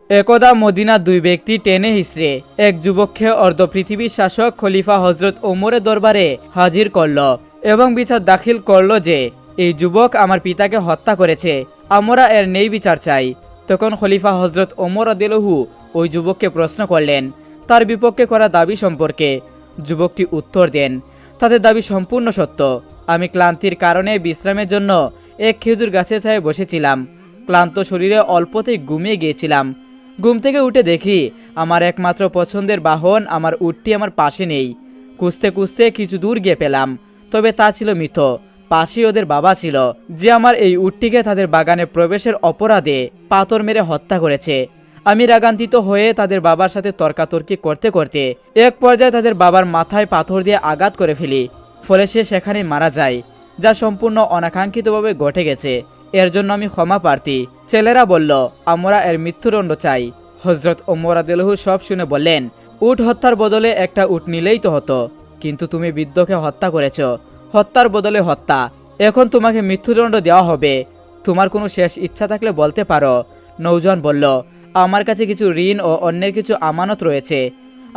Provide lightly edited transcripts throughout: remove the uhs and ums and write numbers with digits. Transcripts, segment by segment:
একদা মদিনার দুই ব্যক্তি টেনে হিসড়ে এক যুবককে অর্ধপৃথিবীর শাসক খলিফা হজরত ওমরের দরবারে হাজির করল এবং বিচার দাখিল করল যে এই যুবক আমার পিতাকে হত্যা করেছে, আমরা এর নেই বিচার চাই। তখন খলিফা হজরত ওমর রাদিয়াল্লাহু ওই যুবককে প্রশ্ন করলেন তার বিপক্ষে করা দাবি সম্পর্কে। যুবকটি উত্তর দেন, তাদের দাবি সম্পূর্ণ সত্য। আমি ক্লান্তির কারণে বিশ্রামের জন্য এক খেজুর গাছের ছায়ায় বসেছিলাম। ক্লান্ত শরীরে অল্পতেই ঘুমিয়ে গিয়েছিলাম। ঘুম থেকে উঠে দেখি আমার একমাত্র পছন্দের বাহন আমার উটটি আমার পাশে নেই। খুঁজতে খুঁজতে কিছু দূর গিয়ে পেলাম, তবে তা ছিল মৃত। পাশেই ওদের বাবা ছিল, যে আমার এই উটটিকে তাদের বাগানে প্রবেশের অপরাধে পাথর মেরে হত্যা করেছে। আমি রাগান্বিত হয়ে তাদের বাবার সাথে তর্কাতর্কি করতে করতে এক পর্যায়ে তাদের বাবার মাথায় পাথর দিয়ে আঘাত করে ফেলি, ফলে সে সেখানে মারা যায়, যা সম্পূর্ণ অনাকাঙ্ক্ষিতভাবে ঘটে গেছে। এর জন্য আমি ক্ষমা প্রার্থী। ছেলেরা বলল, আমরা এর মৃত্যুদণ্ড চাই। হজরত ওমর রাদিয়াল্লাহু সব শুনে বললেন, উট হত্যার বদলে একটা উট নিলেই তো হতো, কিন্তু তুমি বৃদ্ধকে হত্যা করেছ, হত্যার বদলে হত্যা। এখন তোমাকে মৃত্যুদণ্ড দেওয়া হবে। তোমার কোনো শেষ ইচ্ছা থাকলে বলতে পারো। নৌজওয়ান বলল, আমার কাছে কিছু ঋণ ও অন্যের কিছু আমানত রয়েছে।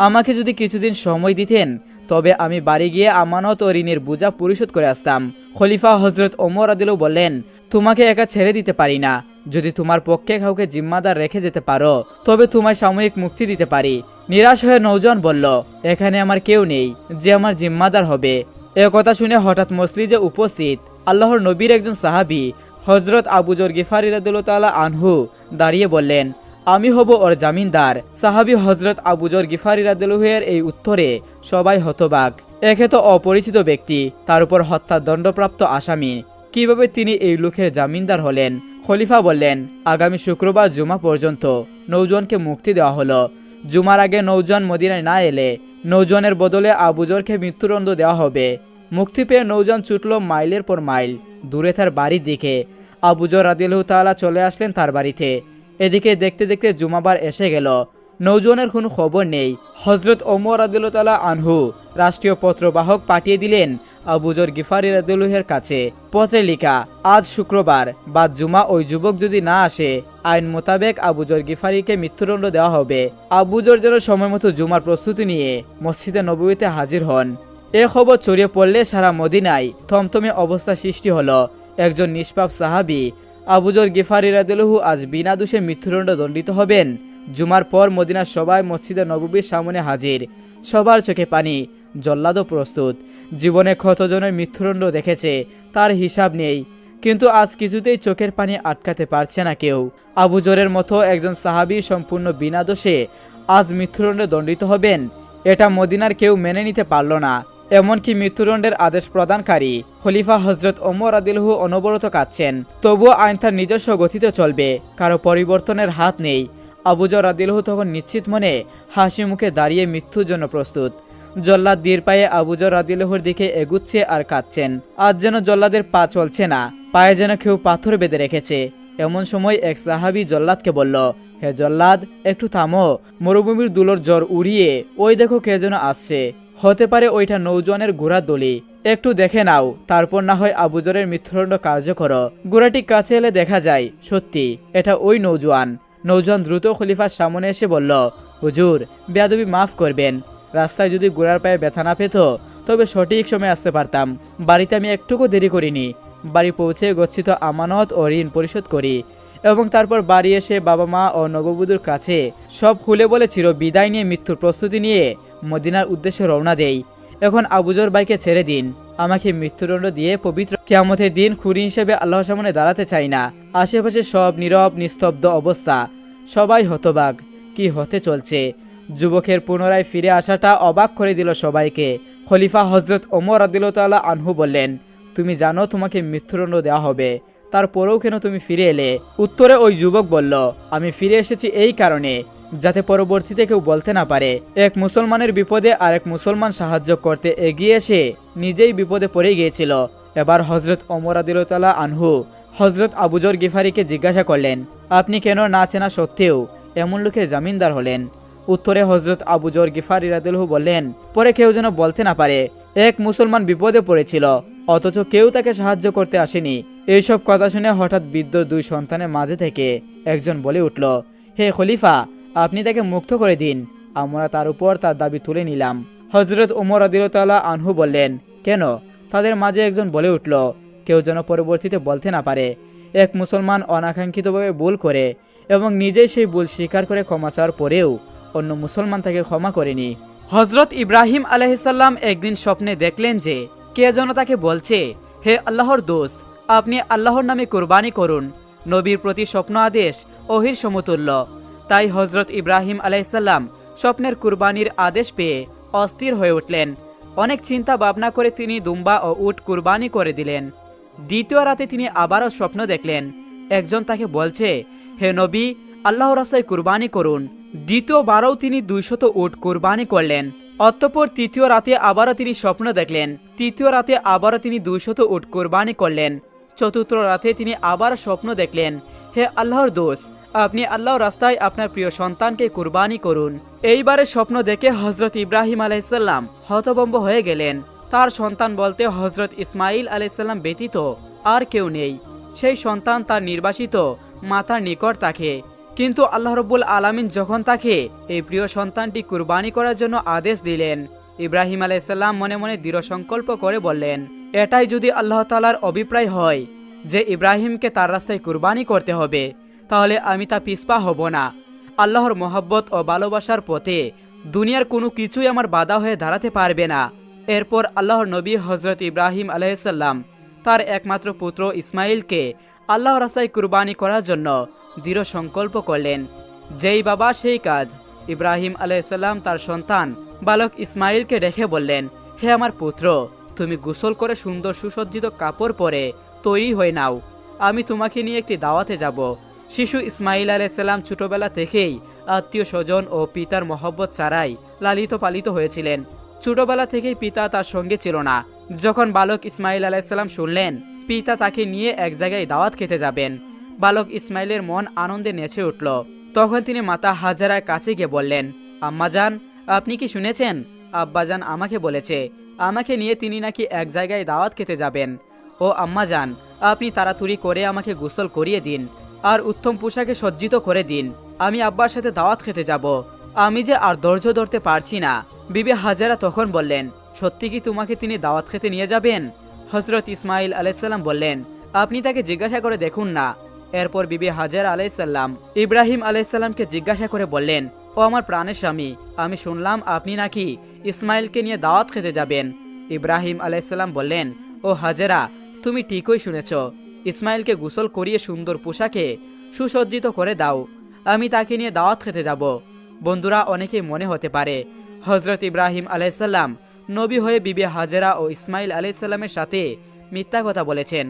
আমাকে যদি কিছুদিন সময় দিতেন, তবে আমি বাড়ি গিয়ে আমানত ও ঋণের বোঝা পরিশোধ করে আসতাম। খলিফা হজরত ওমর রাদিয়াল্লাহু বললেন, তোমাকে একা ছেড়ে দিতে পারি না। যদি তোমার পক্ষে কাউকে জিম্মাদার রেখে যেতে পারো, তবে তোমায় সাময়িক মুক্তি দিতে পারি। নিরাশ হয়ে নৌজওয়ান বলল, এখানে আমার কেউ নেই যে আমার জিম্মাদার হবে। এ কথা শুনে হঠাৎ মসজিদে উপস্থিত আল্লাহর নবীর একজন সাহাবী হজরত আবু যর গিফারি রাদিয়াল্লাহু তাআলা আনহু দাঁড়িয়ে বললেন, আমি হব ওর জামিনদার। সাহাবী হজরত আবু যর গিফারি রাদিয়াল্লাহু এর এই উত্তরে সবাই হতবাক। একে তো অপরিচিত ব্যক্তি, তার উপর হত্যার দণ্ডপ্রাপ্ত আসামি, কিভাবে তিনি এই লোকের জামিনদার হলেন? খলিফা বললেন, আগামী শুক্রবার জুমা পর্যন্ত নৌজওয়ানকে মুক্তি দেওয়া হলো। জুমার আগে নৌজওয়ান মদিনায় না এলে নৌজওয়ানের বদলে আবু যরকে মৃত্যুদণ্ড দেওয়া হবে। মুক্তি পেয়ে নৌজওয়ান ছুটল মাইলের পর মাইল দূরে তার বাড়ির দিকে। আবু যর রাদিয়াল্লাহু তাআলা চলে আসলেন তার বাড়িতে। এদিকে দেখতে দেখতে জুমাবার এসে গেল, নৌজওয়ানের কোনো খবর নেই। হজরত ওমর রাদিয়াল্লাহু তাআলা আনহু রাষ্ট্রীয় পত্রবাহক পাঠিয়ে দিলেন আবু যর গিফারি রাদিয়াল্লাহু এর কাছে। পত্রে লেখা, আজ শুক্রবার বাদ জুমা ওই যুবক যদি না আসে, আইন মোতাবেক আবু যর গিফারিকে মৃত্যুদণ্ড দেওয়া হবে। আবু যর যেন সময় মতো জুমার প্রস্তুতি নিয়ে মসজিদে নববীতে হাজির হন। এ খবর ছড়িয়ে পড়লে সারা মদিনায় থমথমে অবস্থা সৃষ্টি হলো। একজন নিষ্পাপ সাহাবী আবু যর গিফারি রাদিয়াল্লাহু আজ বিনা দোষে মৃত্যুদণ্ড দণ্ডিত হবেন। জুমার পর মদিনার সবাই মসজিদে নববীর সামনে হাজির। সবার চোখে পানি, জল্লাদও প্রস্তুত। জীবনে কতজনের মৃত্যুদণ্ড দেখেছে তার হিসাব নেই, কিন্তু আজ কিছুতেই চোখের পানি আটকাতে পারছে না কেউ। আবু যরের মতো একজন সাহাবী সম্পূর্ণ বিনা দোষে আজ মৃত্যুদণ্ডে দণ্ডিত হবেন, এটা মদিনার কেউ মেনে নিতে পারল না। এমনকি মৃত্যুদণ্ডের আদেশ প্রদানকারী খলিফা হজরত ওমর রাদিয়াল্লাহু অনবরত কাঁদছেন, তবুও আইন তার নিজস্ব গতিতে চলবে, কারো পরিবর্তনের হাত নেই। আবু যর রাদিয়াল্লাহু তখন নিশ্চিত মনে হাসি মুখে দাঁড়িয়ে মৃত্যুর জন্য প্রস্তুত। জল্লাদ ধীর পায়ে আবু যর রাদিয়াল্লাহুর দিকে এগুচ্ছে আর কাঁদছেন। আজ যেন জল্লাদের পা চলছে না, পায়ে যেন কেউ পাথর বেঁধে রেখেছে। এমন সময় এক সাহাবী জল্লাদকে বলল, হে জল্লাদ, একটু থামো। মরুভূমির দুলোর জ্বর উড়িয়ে ওই দেখো কে যেন আসছে। হতে পারে ওইটা নৌজওয়ানের ঘোড়ার দলি। একটু দেখে নাও, তারপর না হয় আবু যরের মৃত্যুদণ্ড কার্যকর। ঘোড়াটি কাছে এলে দেখা যায় সত্যি এটা ওই নৌজওয়ান। নৌজওয়ান দ্রুত খলিফার সামনে এসে বলল, হুজুর, বেয়াদবি মাফ করবেন। রাস্তায় যদি ঘোড়ার পায়ে ব্যথা না পেত, তবে সঠিক সময় আসতে পারতাম। বাড়িতে আমি একটুকু দেরি করিনি। বাড়ি পৌঁছে গচ্ছিত আমানত ও ঋণ পরিশোধ করি এবং তারপর বাড়ি এসে বাবা মা ও নববধূর কাছে সব খুলে বলে চির বিদায় নিয়ে মৃত্যুর প্রস্তুতি নিয়ে মদিনার উদ্দেশ্যে রওনা দেই। এখন আবু যর ভাইকে ছেড়ে দিন। আমাকে মৃত্যুদণ্ড দিয়ে পবিত্র কিয়ামতের দিন খুনি হিসেবে আল্লাহর সামনে দাঁড়াতে চাই না। আশেপাশে সব নীরব নিস্তব্ধ অবস্থা, সবাই হতবাক। কি হতে চলছে? যুবকের পুনরায় ফিরে আসাটা অবাক করে দিল সবাইকে। খলিফা হজরত ওমর রাদিয়াল্লাহু তাআলা আনহু বললেন, তুমি জানো তোমাকে মৃত্যুদণ্ড দেওয়া হবে, তারপরেও কেন তুমি ফিরে এলে? উত্তরে ওই যুবক বলল, আমি ফিরে এসেছি এই কারণে, যাতে পরবর্তীতে কেউ বলতে না পারে এক মুসলমানের বিপদে আরেক মুসলমান সাহায্য করতে এগিয়ে এসে নিজেই বিপদে পড়ে গিয়েছিল। এবার হজরত ওমর রাদিয়াল্লাহু তাআলা আনহু হজরত আবু যর গিফারিকে জিজ্ঞাসা করলেন, আপনি কেন না চেনা সত্ত্বেও এমন লোকের জামিনদার হলেন? উত্তরে হজরত আবু যর গিফারি রাদিয়াল্লাহু বললেন, পরে কেউ যেন বলতে না পারে এক মুসলমান বিপদে পড়েছিল, অথচ কেউ তাকে সাহায্য করতে আসেনি। এইসব কথা শুনে হঠাৎ বৃদ্ধ দুই সন্তানের মাঝে থেকে একজন বলে উঠল, হে খলিফা, আপনি তাকে মুক্ত করে দিন, আমরা তার উপর তার দাবি তুলে নিলাম। হজরত ওমর রাদিয়াল্লাহু আনহু বললেন, কেন? তাদের মাঝে একজন বলে উঠল, কেউ যেন পরবর্তীতে বলতে না পারে এক মুসলমান অনাকাঙ্ক্ষিতভাবে ভুল করে এবং নিজেই সেই ভুল স্বীকার করে ক্ষমা চাওয়ার পরেও অন্য মুসলমান তাকে ক্ষমা করেনি। হজরত ইব্রাহিম আলাইহিসসালাম একদিন স্বপ্নে দেখলেন যে কে যেন তাকে বলছে, হে আল্লাহর দোস্ত, আপনি আল্লাহর নামে কুরবানি করুন। নবীর প্রতি স্বপ্ন আদেশ ওহির সমতুল্য। তাই হজরত ইব্রাহিম আলাইহিসসালাম স্বপ্নের কুরবানির আদেশ পেয়ে অস্থির হয়ে উঠলেন। অনেক চিন্তা ভাবনা করে তিনি দুম্বা ও উট কুরবানি করে দিলেন। দ্বিতীয় রাতে তিনি আবারও স্বপ্ন দেখলেন, একজন তাকে বলছে, হে নবী, আল্লাহর রাস্তায় কুরবানি করুন। দ্বিতীয়বারও তিনি 200 উট কুরবানি করলেন। অতঃপর তৃতীয় রাতে আবারও তিনি স্বপ্ন দেখলেন। তৃতীয় রাতে আবারও তিনি 200 উট কুরবানি করলেন। চতুর্থ রাতে তিনি আবার স্বপ্ন দেখলেন, হে আল্লাহর দোস্ত, আপনি আল্লাহর রাস্তায় আপনার প্রিয় সন্তানকে কুরবানি করুন। এইবারে স্বপ্ন দেখে হজরত ইব্রাহিম আলাইহিসসালাম হতভম্ব হয়ে গেলেন। তার সন্তান বলতে হজরত ইসমাইল আলাইহিসসালাম ব্যতীত আর কেউ নেই। সেই সন্তান তার নির্বাসিত মাতার নিকট থাকে। কিন্তু আল্লাহ রাব্বুল আলামিন যখন তাকে এই প্রিয় সন্তানটি কুরবানি করার জন্য আদেশ দিলেন, ইব্রাহিম আলাইহিসসালাম মনে মনে দৃঢ় সংকল্প করে বললেন, এটাই যদি আল্লাহ তাআলার অভিপ্রায় হয় যে ইব্রাহিমকে তার রাস্তায় কুরবানি করতে হবে, তাহলে আমি তা পিছপা হব না। আল্লাহর মহব্বত ও ভালোবাসার পথে দুনিয়ার কোনো কিছুই আমার বাধা হয়ে দাঁড়াতে পারবে না। এরপর আল্লাহর নবী হজরত ইব্রাহিম আলাইহিসসালাম তার একমাত্র পুত্র ইসমাইলকে আল্লাহর রাস্তায় কুরবানি করার জন্য দৃঢ় সংকল্প করলেন। যেই বাবা সেই কাজ। ইব্রাহিম আলাইহিসসালাম তার সন্তান বালক ইসমাইলকে রেখে বললেন, হে আমার পুত্র, তুমি গোসল করে সুন্দর সুসজ্জিত কাপড় পরে তৈরি হয়ে নাও, আমি তোমাকে নিয়ে একটি দাওয়াতে যাব। শিশু ইসমাইল আলাইহিসসালাম ছোটবেলা থেকেই আত্মীয় স্বজন ও পিতার মহব্বত ছাড়াই লালিত পালিত হয়েছিলেন। ছোটবেলা থেকেই পিতা তার সঙ্গে ছিল না। যখন বালক ইসমাইল আলাইহিসসালাম শুনলেন পিতা তাকে নিয়ে এক জায়গায় দাওয়াত খেতে যাবেন, বালক ইসমাইলের মন আনন্দে নেচে উঠল। তখন তিনি মাতা হাজারার কাছে গিয়ে বললেন, আম্মাজান, আপনি কি শুনেছেন? আব্বাজান আমাকে বলেছে আমাকে নিয়ে তিনি নাকি এক জায়গায় দাওয়াত খেতে যাবেন। ও আম্মাজান, আপনি তাড়াতাড়ি করে আমাকে গোসল করিয়ে দিন আর উত্তম পোশাকে সজ্জিত করে দিন, আমি আব্বার সাথে দাওয়াত খেতে যাব। আমি যে আর ধৈর্য ধরতে পারছি না। বিবি হাজারা তখন বললেন, সত্যি কি তোমাকে তিনি দাওয়াত খেতে নিয়ে যাবেন? হজরত ইসমাইল আলাইহিসসালাম বললেন, আপনি তাকে জিজ্ঞাসা করে দেখুন না। এরপর বিবি হাজারা আলাইহিসসালাম ইব্রাহিম আলাইহিসসালামকে জিজ্ঞাসা করে বললেন, ও আমার প্রাণের স্বামী, আমি শুনলাম আপনি নাকি ইসমাইলকে নিয়ে দাওয়াত খেতে যাবেন। ইব্রাহিম আলাইহিসসালাম বললেন, ও হাজারা, তুমি ঠিকই শুনেছ। ইসমাইলকে গোসল করিয়ে সুন্দর পোশাকে সুসজ্জিত করে দাও, আমি তাকে নিয়ে দাওয়াত খেতে যাব। বন্ধুরা, অনেকেই মনে হতে পারে হজরত ইব্রাহিম আলাইহিসসালাম নবী হয়ে বিবি হাজেরা ও ইসমাইল আলাইহিসসালামের সাথে মিথ্যা কথা বলেছেন,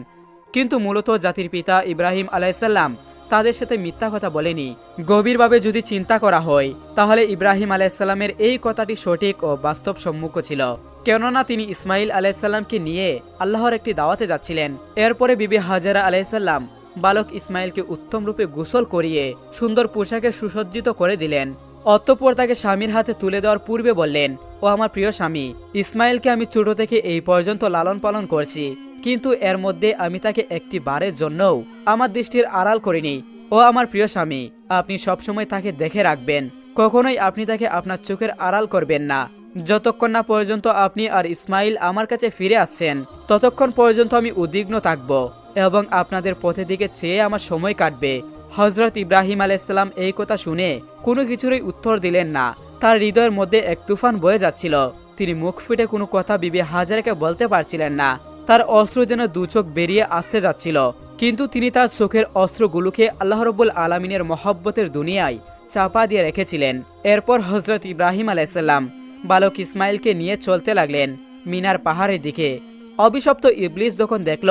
কিন্তু মূলত জাতির পিতা ইব্রাহিম আলাইহিসসালাম তাদের সাথে মিথ্যা কথা বলেনি। গভীরভাবে যদি চিন্তা করা হয় তাহলে ইব্রাহিম আলাইহিসসালামের এই কথাটি সঠিক ও বাস্তবসম্মত ছিল। কেননা তিনি ইসমাইল আলাইহিসসালামকে নিয়ে আল্লাহর একটি দাওয়াতে যাচ্ছিলেন। এরপরে বিবি হাজেরা আলাইহিসসালাম বালক ইসমাইলকে উত্তম রূপে গোসল করিয়ে সুন্দর পোশাকে সুসজ্জিত করে দিলেন। অতঃপর তাকে স্বামীর হাতে তুলে দেওয়ার পূর্বে বললেন, ও আমার প্রিয় স্বামী, ইসমাইলকে আমি ছোট থেকে এই পর্যন্ত লালন পালন করছি, কিন্তু এর মধ্যে আমি তাকে একটি বারের জন্যও আমার দৃষ্টির আড়াল করিনি। ও আমার প্রিয় স্বামী, আপনি সবসময় তাকে দেখে রাখবেন, কখনোই আপনি তাকে আপনার চোখের আড়াল করবেন না। যতক্ষণ না পর্যন্ত আপনি আর ইসমাইল আমার কাছে ফিরে আসছেন, ততক্ষণ পর্যন্ত আমি উদ্বিগ্ন থাকব এবং আপনাদের পথের দিকে চেয়ে আমার সময় কাটবে। হজরত ইব্রাহিম আলাইহিসসালাম এই কথা শুনে কোনো কিছুরই উত্তর দিলেন না। তার হৃদয়ের মধ্যে এক তুফান বয়ে যাচ্ছিল। তিনি মুখ ফুটে কোনো কথা বিবি হাজারাকে বলতে পারছিলেন না। তার অস্ত্র যেন দু চোখ বেরিয়ে আসতে যাচ্ছিল, কিন্তু তিনি তার চোখের অস্ত্রগুলোকে আল্লাহ রাব্বুল আলামিনের মহব্বতের দুনিয়ায় চাপা দিয়ে রেখেছিলেন। এরপর হজরত ইব্রাহিম আলাইহিসসালাম বালক ইসমাইলকে নিয়ে চলতে লাগলেন মিনার পাহাড়ের দিকে। অভিশপ্ত ইবলিস যখন দেখল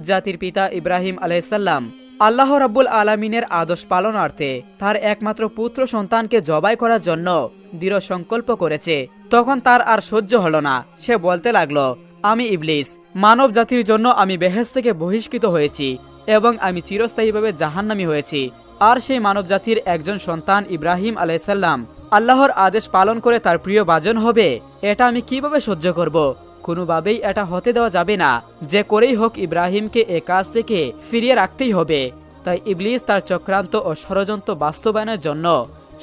জাতির পিতা ইব্রাহিম আলাইহিসসালাম আল্লাহ রাব্বুল আলামিনের আদেশ পালনার্থে তার একমাত্র পুত্র সন্তানকে জবাই করার জন্য দৃঢ় সংকল্প করেছে, তখন তার আর সহ্য হলো না। সে বলতে লাগলো, আমি ইবলিস, মানব জাতির জন্য আমি বেহেশত থেকে বহিষ্কৃত হয়েছি এবং আমি চিরস্থায়ীভাবে জাহান্নামী হয়েছি। আর সেই মানব জাতির একজন সন্তান ইব্রাহিম আলাইহিসসালাম আল্লাহর আদেশ পালন করে তার প্রিয় ভাজন হবে, এটা আমি কিভাবে সহ্য করব? কোনোভাবেই এটা হতে দেওয়া যাবে না। যে করেই হোক ইব্রাহিমকে এ কাজ থেকে ফিরিয়ে রাখতেই হবে। তাই ইবলিস তার চক্রান্ত ও ষড়যন্ত্র বাস্তবায়নের জন্য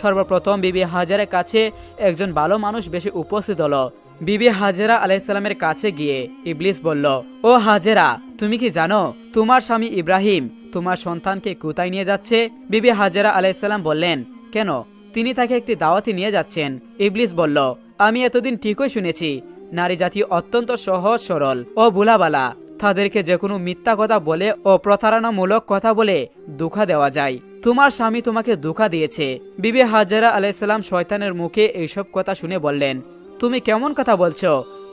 সর্বপ্রথম বিবি হাজেরার কাছে একজন ভালো মানুষ বেশি উপস্থিত হলো। বিবি হাজেরা আলাইসাল্লামের কাছে গিয়ে ইবলিস বলল, ও হাজেরা, তুমি কি জানো তোমার স্বামী ইব্রাহিম তোমার সন্তানকে কোথায় নিয়ে যাচ্ছে? বিবি হাজেরা আলাইসাল্লাম বললেন, কেন? তিনি তাকে একটি দাওয়াতে নিয়ে যাচ্ছেন। ইবলিস বলল, আমি এতদিন ঠিকই শুনেছি নারী জাতি অত্যন্ত সহজ সরল ও ভোলাবালা, তাদেরকে যে কোনো মিথ্যা কথা বলে ও প্রতারণামূলক কথা বলে ধোঁকা দেওয়া যায়। তোমার স্বামী তোমাকে ধোঁকা দিয়েছে। বিবি হাজেরা আলাইসাল্লাম শয়তানের মুখে এইসব কথা শুনে বললেন, তুমি কেমন কথা বলছো?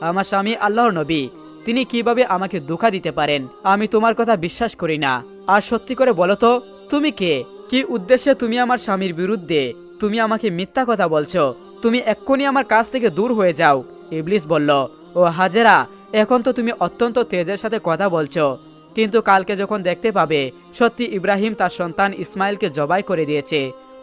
আমার স্বামী আল্লাহর নবী, তিনি কিভাবে আমাকে ধোঁকা দিতে পারেন? আমি তোমার কথা বিশ্বাস করি না। আর সত্যি করে বলো তো, তুমি কে? কি উদ্দেশ্যে তুমি আমার স্বামীর বিরুদ্ধে তুমি আমাকে মিথ্যা কথা বলছো? তুমি এক্ষুনি আমার কাছ থেকে দূর হয়ে যাও। ইবলিস বলল, ও হাজেরা, এখন তো তুমি অত্যন্ত তেজের সাথে কথা বলছো, কিন্তু কালকে যখন দেখতে পাবে সত্যি ইব্রাহিম তার সন্তান ইসমাইলকে জবাই করে দিয়েছে,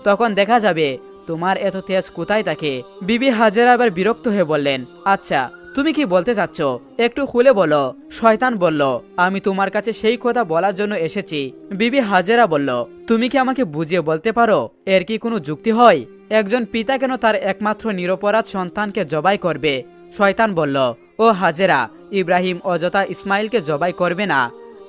তখন দেখা যাবে তোমার এত তেজ কোথায় থাকে। বিবি হাজেরা আবার বিরক্ত হয়ে বললেন, আচ্ছা তুমি কি বলতে চাচ্ছ একটু খুলে বলো। শয়তান বলল, আমি তোমার কাছে সেই কথা বলার জন্য এসেছি। বিবি হাজেরা বলল, তুমি কি আমাকে বুঝিয়ে বলতে পারো এর কি কোনো যুক্তি হয়? একজন পিতা কেন তার একমাত্র নিরপরাধ সন্তানকে জবাই করবে? শয়তান বলল, ও হাজেরা, ইব্রাহিম অযথা ইসমাইলকে জবাই করবে না।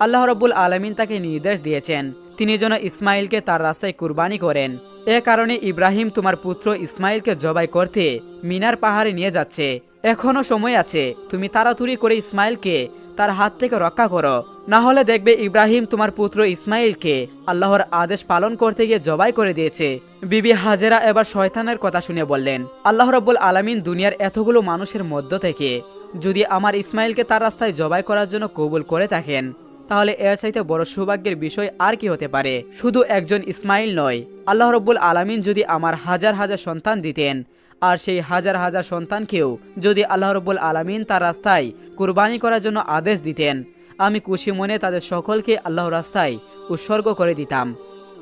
আল্লাহ রাব্বুল আলামিন তাকে নির্দেশ দিয়েছেন তিনি যেন ইসমাইলকে তার রাস্তায় কুরবানি করেন। এ কারণে ইব্রাহিম তোমার পুত্র ইসমাইলকে জবাই করতে মিনার পাহাড়ে নিয়ে যাচ্ছে। এখনো সময় আছে, তুমি তাড়াতাড়ি করে ইসমাইলকে তার হাত থেকে রক্ষা করো, না হলে দেখবে ইব্রাহিম তোমার পুত্র ইসমাইলকে আল্লাহর আদেশ পালন করতে গিয়ে জবাই করে দিয়েছে। বিবি হাজেরা এবার শয়তানের কথা শুনে বললেন, আল্লাহ রাব্বুল আলামিন দুনিয়ার এতগুলো মানুষের মধ্য থেকে যদি আমার ইসমাইলকে তার রাস্তায় জবাই করার জন্য কবুল করে থাকেন, তাহলে এর চাইতে বড় সৌভাগ্যের বিষয় আর কি হতে পারে? শুধু একজন ইসমাইল নয়, আল্লাহ রাব্বুল আলামিন যদি আমার হাজার হাজার সন্তান দিতেন, আর সেই হাজার হাজার সন্তানকেও যদি আল্লাহ রাব্বুল আলামিন তার রাস্তায় কুরবানি করার জন্য আদেশ দিতেন, আমি খুশি মনে তাদের সকলকে আল্লাহর রাস্তায় উৎসর্গ করে দিতাম।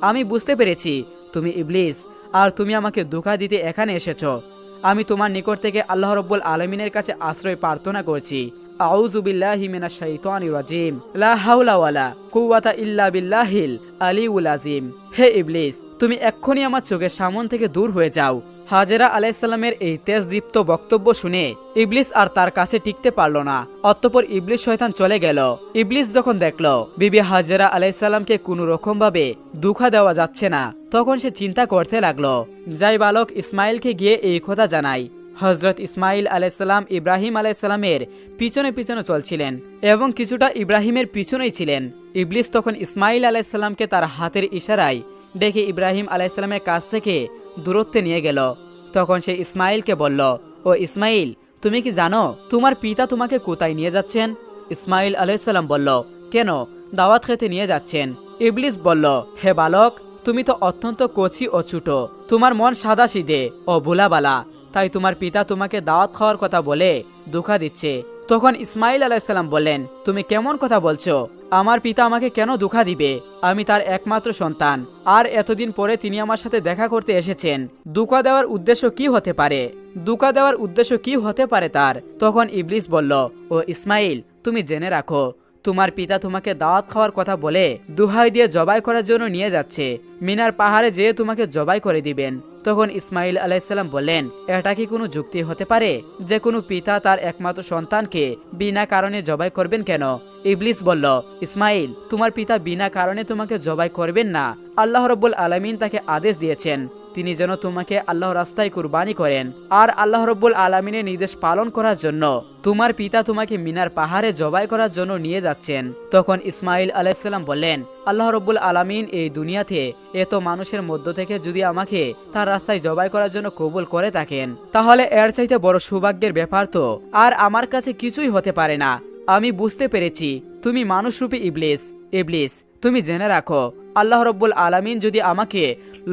আমি বুঝতে পেরেছি তুমি ইবলিস, আর তুমি আমাকে ধোঁকা দিতে এখানে এসেছো। আমি তোমার নিকট থেকে আল্লাহ রাব্বুল আলামিনের কাছে আশ্রয় প্রার্থনা করছি। আউযু বিল্লাহি মিনাশ শাইতানির রাজিম, লা হাওলা ওয়ালা কুওয়াতা ইল্লা বিল্লাহিল আলিউল আযীম। হে ইবলিস, তুমি এক্ষুনি আমার চোখের সামনে থেকে দূর হয়ে যাও। হাজেরা আলাইহিসসালামের এই তেজদীপ্ত বক্তব্য শুনে ইবলিস আর তার কাছে টিকতে পারল না। অতঃপর ইবলিস শয়তান চলে গেল। ইবলিস যখন দেখলো বিবি হাজেরা আলাইহিসসালামকে কোনো রকম ভাবে ধোঁকা দেওয়া যাচ্ছে না, তখন সে চিন্তা করতে লাগলো, যাই বালক ইসমাইলকে গিয়ে এই কথা জানাই। হযরত ইসমাইল আলাইহিসসালাম ইব্রাহিম আলাইহিসসালামের পিছনে পিছনে চলছিলেন এবং কিছুটা ইব্রাহিমের পিছনেই ছিলেন। ইবলিস তখন ইসমাইল আলাইহিসসালামকে তার হাতের ইশারায় ডেকে ইব্রাহিম আলাইহিসসালামের কাছ থেকে দূরত্বে নিয়ে গেল। তখন সে ইসমাইলকে বলল, ও ইসমাইল, তুমি কি জানো তোমার পিতা তোমাকে কোথায় নিয়ে যাচ্ছেন? ইসমাইল আলাইহিসসালাম বলল, কেন, দাওয়াত খেতে নিয়ে যাচ্ছেন। ইবলিস বলল, হে বালক, তুমি তো অত্যন্ত কচি ও ছোট, তোমার মন সাদাসিধে ও ভোলাবালা, তাই তোমার পিতা তোমাকে দাওয়াত খাওয়ার কথা বলে ধোঁকা দিচ্ছে। তখন ইসমাইল আলাইহিসসালাম বললেন, তুমি কেমন কথা বলছো? আমার পিতা আমাকে কেন ধোঁকা দিবে? আমি তার একমাত্র সন্তান, আর এতদিন পরে তিনি আমার সাথে দেখা করতে এসেছেন। ধোঁকা দেওয়ার উদ্দেশ্য কি হতে পারে? ধোঁকা দেওয়ার উদ্দেশ্য কি হতে পারে তার? তখন ইবলিস বলল, ও ইসমাইল, তুমি জেনে রাখো তোমার পিতা তোমাকে দাওয়াত খাওয়ার কথা বলে দুহাই দিয়ে জবাই করার জন্য নিয়ে যাচ্ছে। মিনার পাহাড়ে যেয়ে তোমাকে জবাই করে দিবেন। তখন ইসমাইল আলাইহিসসালাম বললেন, এটা কি কোনো যুক্তি হতে পারে যে কোনো পিতা তার একমাত্র সন্তানকে বিনা কারণে জবাই করবেন কেন? ইবলিস বলল, ইসমাইল, তোমার পিতা বিনা কারণে তোমাকে জবাই করবেন না। আল্লাহ রাব্বুল আলামিন তাকে আদেশ দিয়েছেন তিনি যেন তোমাকে আল্লাহর রাস্তায় কুরবানি করেন, আর আল্লাহ রাব্বুল আলামিনের নির্দেশ পালন করার জন্য তোমার পিতা তোমাকে মিনার পাহাড়ে জবাই করার জন্য নিয়ে যাচ্ছেন। তখন ইসমাইল আলাইহিসসালাম বললেন, আল্লাহ রাব্বুল আলামিন এই দুনিয়াতে এত মানুষের মধ্য থেকে যদি আমাকে তার রাস্তায় জবাই করার জন্য কবুল করে থাকেন, তাহলে এর চাইতে বড় সৌভাগ্যের ব্যাপার তো আর আমার কাছে কিছুই হতে পারে না। আমি বুঝতে পেরেছি তুমি মানুষরূপী ইবলিস। ইবলিস, তুমি জেনে রাখো আল্লাহ রাব্বুল আলামিন যদি আমাকে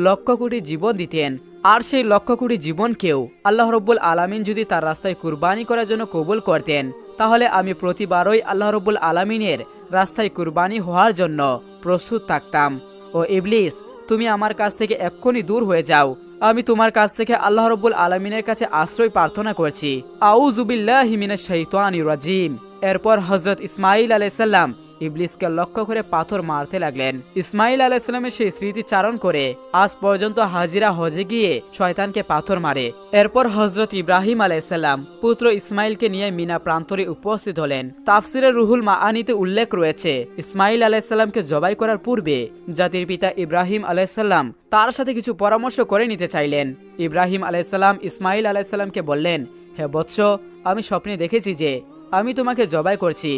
লক্ষ কোটি জীবন দিতেন, আর সেই লক্ষ কোটি জীবনকেও আল্লাহ রাব্বুল আলামিন যদি তার রাস্তায় কুরবানি করার জন্য কবুল করতেন, তাহলে আমি প্রতিবারই আল্লাহ রাব্বুল আলামিনের রাস্তায় কুরবানি হওয়ার জন্য প্রস্তুত থাকতাম। ও ইবলিস, তুমি আমার কাছ থেকে এক্ষুনি দূর হয়ে যাও। আমি তোমার কাছ থেকে আল্লাহ রাব্বুল আলামিনের কাছে আশ্রয় প্রার্থনা করছি। আউযু বিল্লাহি মিনাশ শাইতানির রাজিম। এরপর হযরত ইসমাইল আলাইহিস সালাম ইবলিসকে লক্ষ্য করে পাথর মারতে লাগলেন। ইসমাইল আলাইহিসসালামের সেই স্মৃতি চারণ করে আজ পর্যন্ত হাজিরা হজে গিয়ে শয়তানকে পাথর মারে। এরপর হযরত ইব্রাহিম আলাইহিসসালাম পুত্র ইসমাইলকে নিয়ে মিনা প্রান্তরে উপস্থিত হলেন। তাফসিরে রুহুল মাআনিতে উল্লেখ রয়েছে, ইসমাইল আলাইহিসসালামকে জবাই করার পূর্বে জাতির পিতা ইব্রাহিম আলাইহিসসালাম তার সাথে কিছু পরামর্শ করে নিতে চাইলেন। ইব্রাহিম আলাইহিসসালাম ইসমাইল আলাইহিসসালামকে বললেন, হে বৎস, আমি স্বপ্নে দেখেছি যে আমি তোমাকে জবাই করছি,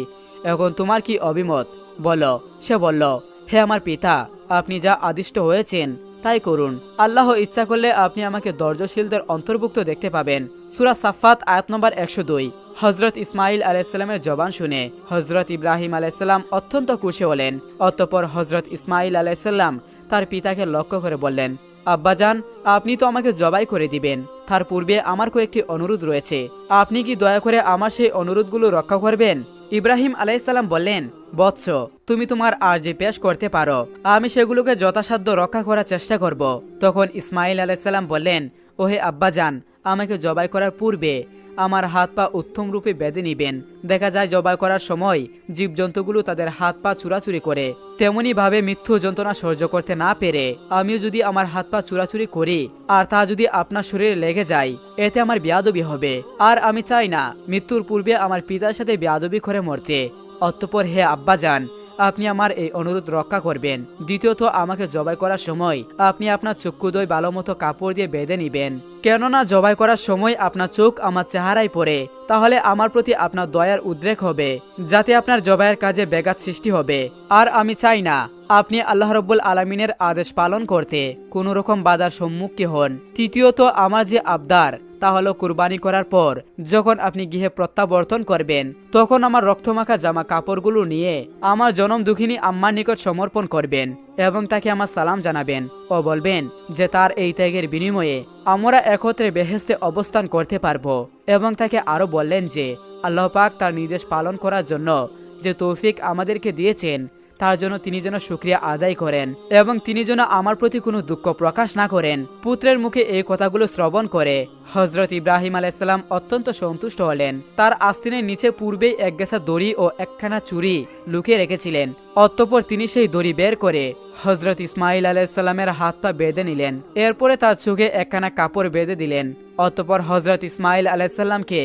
এখন তোমার কি অভিমত বলো। সে বলল, হে আমার পিতা, আপনি যা আদিষ্ট হয়েছেন তাই করুন। আল্লাহ ইচ্ছা করলে আপনি আমাকে ধৈর্যশীলদের অন্তর্ভুক্ত দেখতে পাবেন। সূরা সাফফাত আয়াত নম্বর 102। হযরত ইসমাইল আলাইহিসসালামের জবান শুনে হযরত ইব্রাহিম আলাইহিসসালাম অত্যন্ত খুশি হলেন। অতঃপর হযরত ইসমাইল আলাইহিসসালাম তার পিতাকে লক্ষ্য করে বললেন, আব্বাজান, আপনি তো আমাকে জবাই করে দিবেন, তার পূর্বে আমার কয়েকটি অনুরোধ রয়েছে, আপনি কি দয়া করে আমার সেই অনুরোধগুলো রক্ষা করবেন? ইব্রাহিম আলাইহিসসালাম বললেন, বৎস, তুমি তোমার আরজি পেশ করতে পারো, আমি সেগুলোকে যথাসাধ্য রক্ষা করার চেষ্টা করব। তখন ইসমাইল আলাইহিসসালাম বললেন, ওহে আব্বাজান, আমাকে জবাই করার পূর্বে আমার হাত পা উত্তম রূপে বেঁধে নিবেন। দেখা যায় জবাই করার সময় জীবজন্তুগুলো তাদের হাত পা চুরাচুরি করে, তেমনি ভাবে মৃত্যু যন্ত্রণা সহ্য করতে না পেরে আমিও যদি আমার হাত পা চুরাচুরি করি আর তা যদি আপনার শরীরে লেগে যায়, এতে আমার বেয়াদবি হবে, আর আমি চাই না মৃত্যুর পূর্বে আমার পিতার সাথে বেয়াদবি করে মরতে। অতঃপর হে আব্বাজান, আপনি আমার এই অনুরোধ রক্ষা করবেন। দ্বিতীয়ত, আমাকে জবাই করার সময় আপনি আপনার চক্ষুদ্বয় ভালো মতো কাপড় দিয়ে বেঁধে নিবেন, কেননা জবাই করার সময় আপনার চোখ আমার চেহারায় পড়ে, তাহলে আমার প্রতি আপনার দয়ার উদ্রেক হবে, যাতে আপনার জবাইয়ের কাজে ব্যাঘাত সৃষ্টি হবে। আর আমি চাই না আপনি আল্লাহ রাব্বুল আলামিনের আদেশ পালন করতে কোনো রকম বাধার সম্মুখীন হন। তৃতীয়ত, আমার যে আবদার তা হলো কুরবানি করার পর যখন আপনি গৃহে প্রত্যাবর্তন করবেন, তখন আমার রক্তমাখা জামা কাপড়গুলো নিয়ে আমার জনম দুঃখিনী আম্মার নিকট সমর্পণ করবেন এবং তাকে আমার সালাম জানাবেন ও বলবেন যে তার এই ত্যাগের বিনিময়ে আমরা একত্রে বেহেশতে অবস্থান করতে পারবো। এবং তাকে আরো বললেন যে আল্লাহ পাক তার নির্দেশ পালন করার জন্য যে তৌফিক আমাদেরকে দিয়েছেন তার জন্য তিনি যেন শুকরিয়া আদায় করেন এবং তিনি যেন আমার প্রতি কোনো দুঃখ প্রকাশ না করেন। পুত্রের মুখে এই কথাগুলো শ্রবণ করে হযরত ইব্রাহিম আলাইহিসসালাম অত্যন্ত সন্তুষ্ট হলেন। তার আস্তিনের নিচে পূর্বেই এক গেছা দড়ি ও একখানা চুরি লুকিয়ে রেখেছিলেন। অতঃপর তিনি সেই দড়ি বের করে হযরত ইসমাইল আলাইহিসসালামের হাত পা বেঁধে নিলেন। এরপরে তার চোখে একখানা কাপড় বেঁধে দিলেন। অতঃপর হযরত ইসমাইল আলাইহিসসালামকে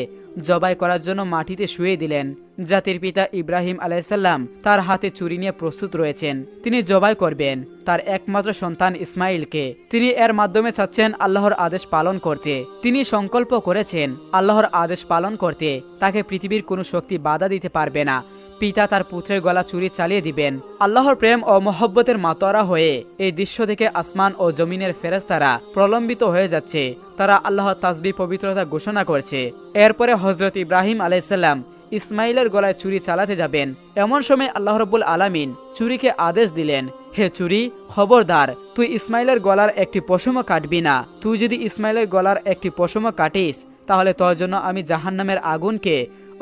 জবাই করার জন্য মাটিতে শুয়ে দিলেন। জাতির পিতা ইব্রাহিম আলাইহিসসালাম তার হাতে ছুরি নিয়ে প্রস্তুত রয়েছেন। তিনি জবাই করবেন তার একমাত্র সন্তান ইসমাইলকে। তিনি এর মাধ্যমে চাচ্ছেন আল্লাহর আদেশ পালন করতে। তিনি সংকল্প করেছেন আল্লাহর আদেশ পালন করতে তাকে পৃথিবীর কোনো শক্তি বাধা দিতে পারবে না। পিতা তার পুত্রের গলা ছুরি চালিয়ে দিবেন। আল্লাহর প্রেম ও মহব্বতের মাতোয়ারা হয়ে এই দৃশ্য দেখে আসমান ও জমিনের ফেরেশতারা প্রলম্বিত হয়ে যাচ্ছে। তারা আল্লাহর তাসবিহ পবিত্রতা ঘোষণা করছে। এরপরে হযরত ইব্রাহিম আলাইহিসসালাম ইসমাইলের গলায় ছুরি চালাতে যাবেন। এমন সময় আল্লাহ রাব্বুল আলামিন ছুরিকে আদেশ দিলেন, হে ছুরি, খবরদার, তুই ইসমাইলের গলার একটি পশমও কাটবি না। তুই যদি ইসমাইলের গলার একটি পশমও কাটিস তাহলে তোর জন্য আমি জাহান্নামের আগুনকে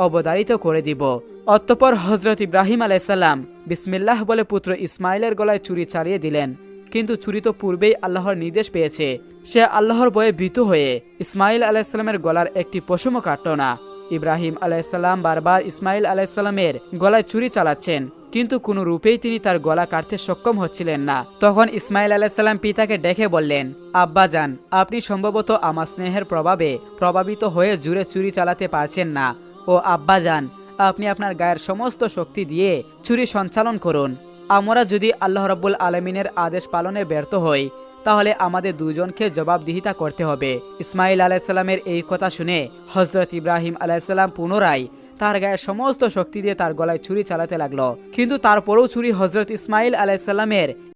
অবধারিত করে দিব। অতঃপর হযরত ইব্রাহিম আলাইহিসসালাম বিসমিল্লাহ বলে পুত্র ইসমাইলের গলায় ছুরি চালিয়ে দিলেন। কিন্তু ছুরি তো পূর্বেই আল্লাহর নির্দেশ পেয়েছে। সে আল্লাহর ভয়ে ভীত হয়ে ইসমাইল আলাইহিসসালামের গলার একটি পশমও কাটল না। ইব্রাহিম আলাইহিসসালাম বারবার ইসমাইল আলাইহিসসালামের গলায় ছুরি চালাচ্ছেন, কিন্তু কোনো রূপেই তিনি তার গলা কাটতে সক্ষম হচ্ছিলেন না। তখন ইসমাইল আলাইহিসসালাম পিতাকে ডেকে বললেন, আব্বাজান, আপনি সম্ভবত আমার স্নেহের প্রভাবে প্রভাবিত হয়ে জুড়ে ছুরি চালাতে পারছেন না। ও আব্বাজান, আপনি আপনার গায়ের সমস্ত শক্তি দিয়ে ছুরি সঞ্চালন করুন। আমরা যদি আল্লাহ রাব্বুল আলামিনের আদেশ পালনে ব্যর্থ হই তাহলে আমাদের দুজনকে জবাবদিহিতা করতে হবে। ইসমাইল আলাইহিসসালামের এই কথা শুনে হযরত ইব্রাহিম আলাইহিসসালাম পুনরায় তার গায়ের সমস্ত শক্তি দিয়ে তার গলায় ছুরি চালাতে লাগলো। কিন্তু তারপরেও ছুরি হযরত ইসমাইল আলাইহিসসালামের